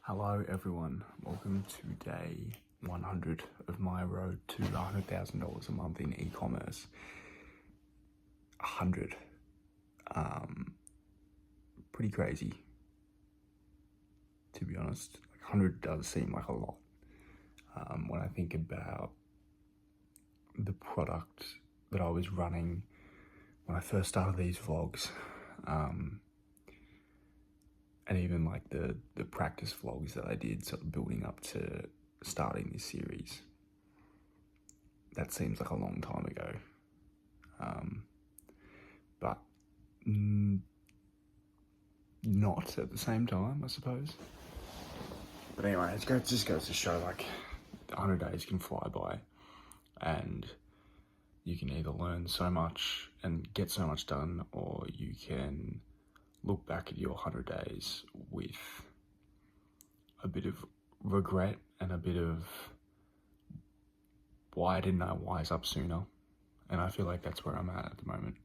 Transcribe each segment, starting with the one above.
Hello everyone, welcome to day 100 of my road to $100,000 a month in e-commerce. 100, pretty crazy, to be honest. 100 does seem like a lot. When I think about the product that I was running when I first started these vlogs, and even like the practice vlogs that I did sort of building up to starting this series, that seems like a long time ago. But not at the same time, I suppose. But anyway, it just goes to show, like, 100 days can fly by, and you can either learn so much and get so much done, or you can look back at your 100 days with a bit of regret and a bit of, why didn't I wise up sooner? And I feel like that's where I'm at the moment.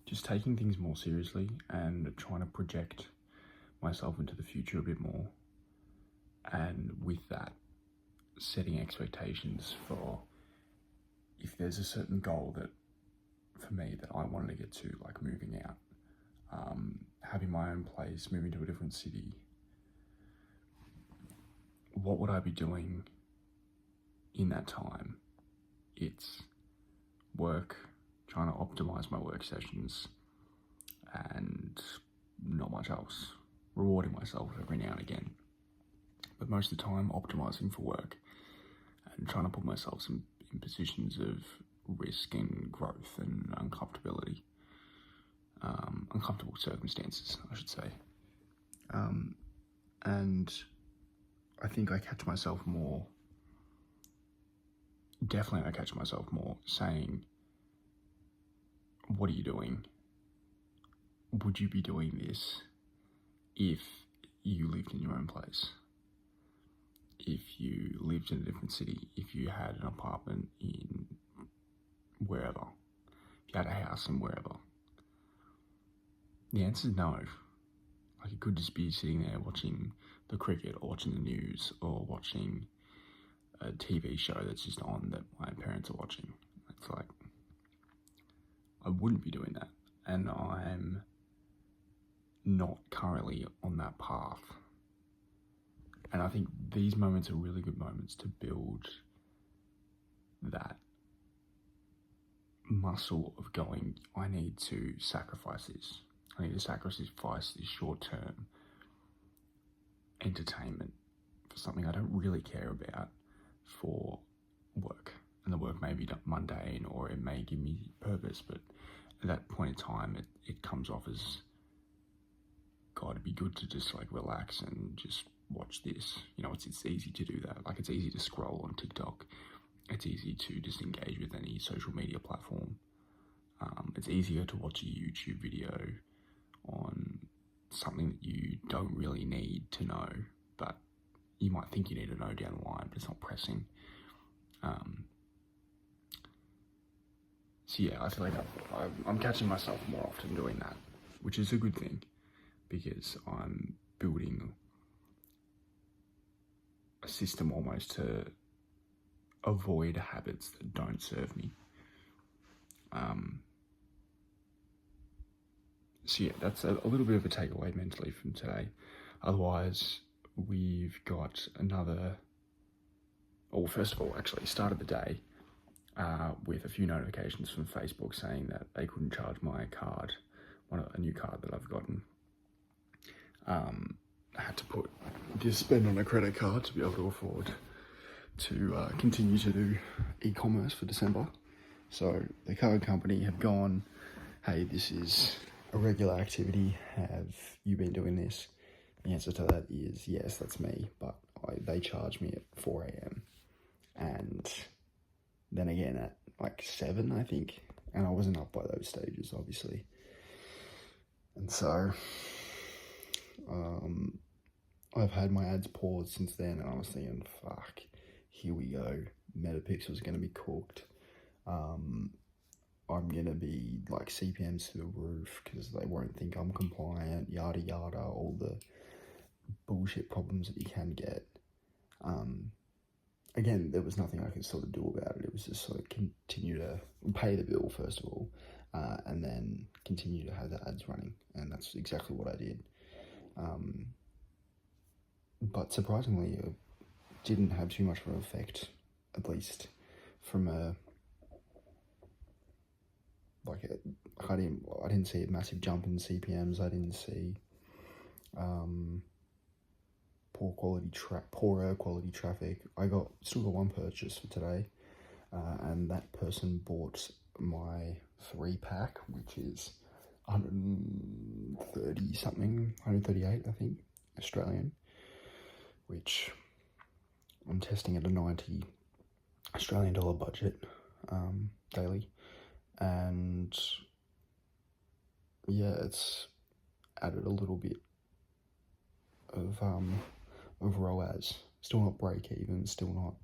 Just taking things more seriously and trying to project myself into the future a bit more, and with that, setting expectations for if there's a certain goal that for me that I wanted to get to, like moving out, having my own place, moving to a different city, what would I be doing in that time? It's work, trying to optimize my work sessions, and not much else. Rewarding myself every now and again, but most of the time optimizing for work and trying to put myself in positions of risk and growth and uncomfortability, uncomfortable circumstances, I should say. And I think I catch myself more, definitely I catch myself more saying, what are you doing? Would you be doing this if you lived in your own place? If you lived in a different city, if you had an apartment in wherever, if you had a house in wherever? The answer is no. Like, it could just be sitting there watching the cricket or watching the news or watching a TV show that's just on that my parents are watching. It's like, I wouldn't be doing that, and I'm not currently on that path. And I think these moments are really good moments to build that muscle of going, I need to sacrifice this. I need to sacrifice this short-term entertainment for something I don't really care about for work. And the work may be mundane, or it may give me purpose, but at that point in time, it comes off as, God, it'd be good to just like relax and just watch this. You know, it's easy to do that. Like, it's easy to scroll on TikTok. It's easy to disengage with any social media platform. It's easier to watch a YouTube video on something that you don't really need to know, but you might think you need to know down the line, but it's not pressing. So yeah, I feel like I'm catching myself more often doing that, which is a good thing, because I'm building a system almost to avoid habits that don't serve me. So yeah, that's a little bit of a takeaway mentally from today. Otherwise, we've got another, first of all, actually started the day with a few notifications from Facebook saying that they couldn't charge my card, a new card that I've gotten. I had to spend on a credit card to be able to afford to continue to do e-commerce for December. So the card company have gone, hey, this is a regular activity. Have you been doing this? The answer to that is yes, that's me, but they charge me at 4 a.m. and then again at like 7, I think, and I wasn't up by those stages, obviously. And so I've had my ads paused since then, and I was thinking, fuck, here we go, Metapixel's going to be cooked. I'm going to be like CPMs to the roof because they won't think I'm compliant, yada yada, all the bullshit problems that you can get. Again, there was nothing I could sort of do about it. It was just sort of continue to pay the bill first of all, and then continue to have the ads running, and that's exactly what I did. But surprisingly, it didn't have too much of an effect, at least from I didn't see a massive jump in CPMs. I didn't see poorer quality traffic. I still got one purchase for today, and that person bought my 3-pack, which is 130 something, 138 I think, Australian, which I'm testing at a 90 Australian dollar budget daily, and yeah, it's added a little bit of ROAS. Still not break even, still not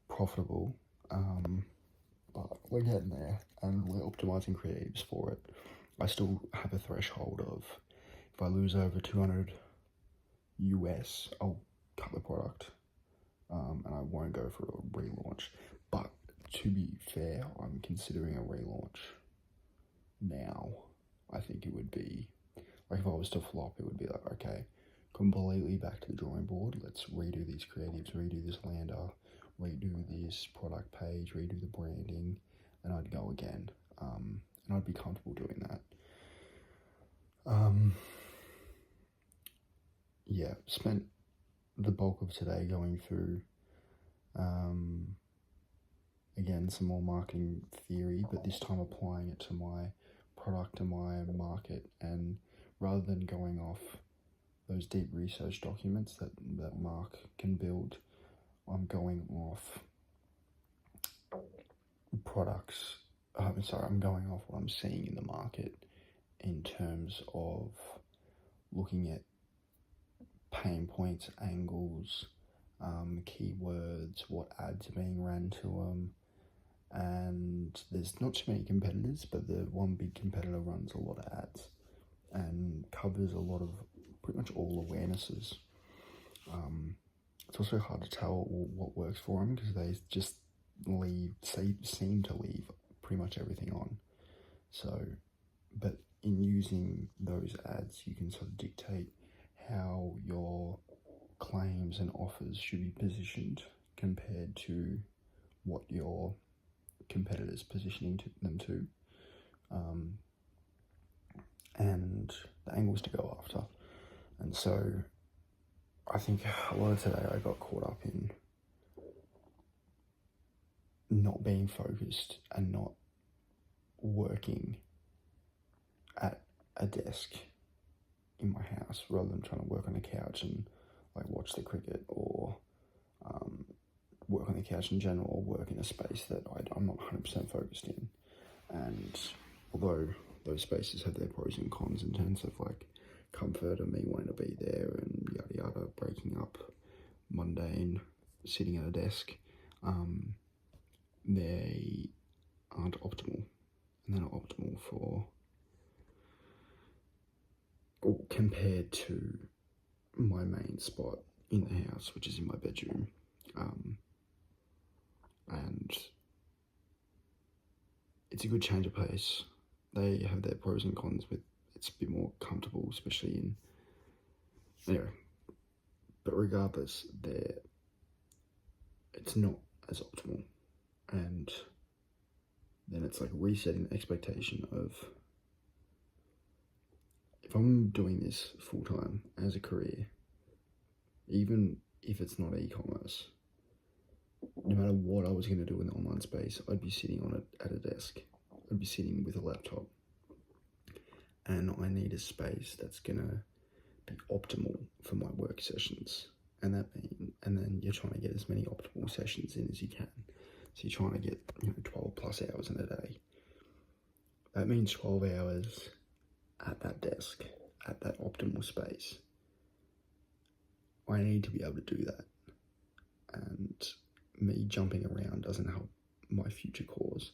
profitable, but we're getting there, and we're optimizing creatives for it. I still have a threshold of if I lose over 200 US, I'll cut the product, and I won't go for a relaunch. But to be fair, I'm considering a relaunch now. I think it would be like if I was to flop, it would be like, okay, completely back to the drawing board. Let's redo these creatives, redo this lander, redo this product page, redo the branding, and I'd go again. And I'd be comfortable doing that. Yeah, spent the bulk of today going through, again, some more marketing theory, but this time applying it to my product and my market, and rather than going off those deep research documents that Mark can build, I'm going off I'm going off what I'm seeing in the market in terms of looking at pain points, angles, keywords, what ads are being ran to them, and there's not too many competitors, but the one big competitor runs a lot of ads and covers a lot of pretty much all awarenesses. It's also hard to tell what works for them because they just seem to leave pretty much everything on. So, but in using those ads, you can sort of dictate how your claims and offers should be positioned compared to what your competitors positioning them to, and the angles to go after. And so I think a lot of today I got caught up in not being focused and not working at a desk in my house rather than trying to work on a couch and like watch the cricket, or work on the couch in general, or work in a space that I'm not 100% focused in. And although those spaces have their pros and cons in terms of like comfort and me wanting to be there and yada yada, breaking up mundane sitting at a desk, they aren't optimal, and they're not optimal compared to my main spot in the house, which is in my bedroom. And it's a good change of pace. They have their pros and cons, but it's a bit more comfortable, especially anyway. But regardless, it's not as optimal, and then it's like resetting the expectation of, if I'm doing this full time as a career, even if it's not e-commerce, no matter what I was going to do in the online space, I'd be sitting on it at a desk. I'd be sitting with a laptop, and I need a space that's going to be optimal for my work sessions. And then you're trying to get as many optimal sessions in as you can. So you're trying to get 12 plus hours in a day. That means 12 hours at that desk, at that optimal space. I need to be able to do that. And me jumping around doesn't help my future cause.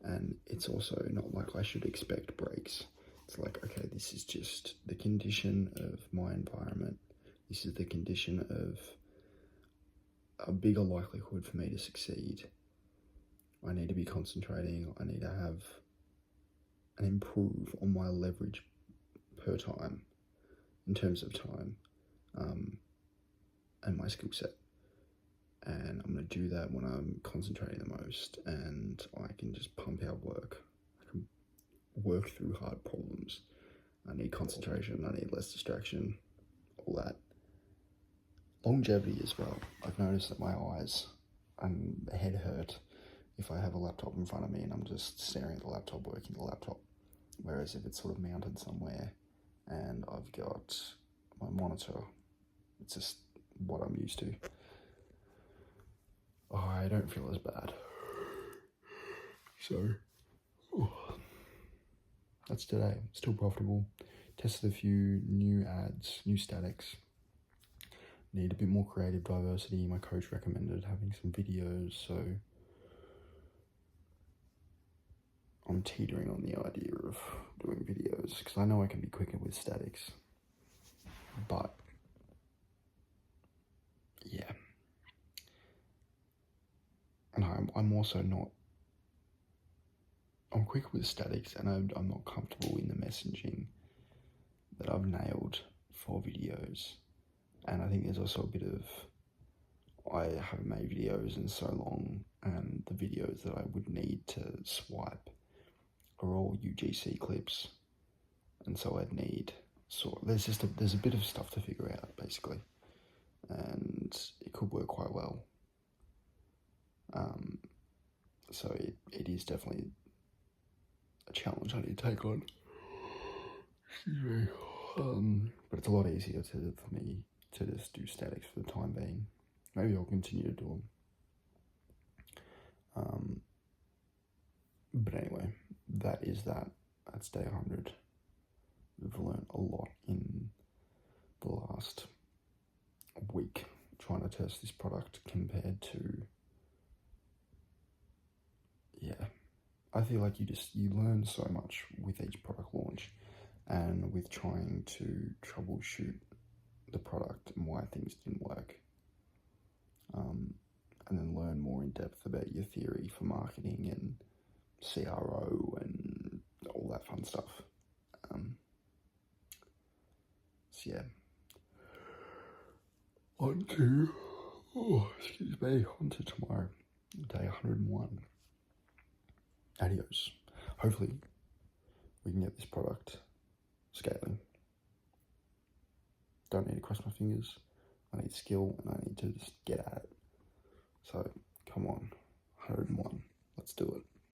And it's also not like I should expect breaks. It's like, okay, this is just the condition of my environment. This is the condition of a bigger likelihood for me to succeed. I need to be concentrating. I need to have and improve on my leverage per time in terms of time and my skill set. And I'm going to do that when I'm concentrating the most, and I can just pump out work. I can work through hard problems. I need concentration, I need less distraction, all that. Longevity as well. I've noticed that my eyes and head hurt if I have a laptop in front of me and I'm just staring at the laptop, working the laptop. Whereas if it's sort of mounted somewhere and I've got my monitor, it's just what I'm used to. I don't feel as bad. So, that's today. Still profitable. Tested a few new ads, new statics. Need a bit more creative diversity. My coach recommended having some videos, so I'm teetering on the idea of doing videos because I know I can be quicker with statics. But yeah. And I'm also not, I'm quick with statics and I'm not comfortable in the messaging that I've nailed for videos. And I think there's also a bit of, I haven't made videos in so long, and the videos that I would need to swipe are all UGC clips. And so I'd need, there's a bit of stuff to figure out basically. And it could work quite well. So it is definitely a challenge I need to take on. Excuse me. But it's a lot easier for me to just do statics for the time being. Maybe I'll continue to do them. But anyway, that is that. That's day 100. We've learned a lot in the last week trying to test this product compared to, I feel like you learn so much with each product launch and with trying to troubleshoot the product and why things didn't work. And then learn more in depth about your theory for marketing and CRO and all that fun stuff. So yeah. On to tomorrow, day 101. Adios. Hopefully we can get this product scaling. Don't need to cross my fingers. I need skill and I need to just get at it.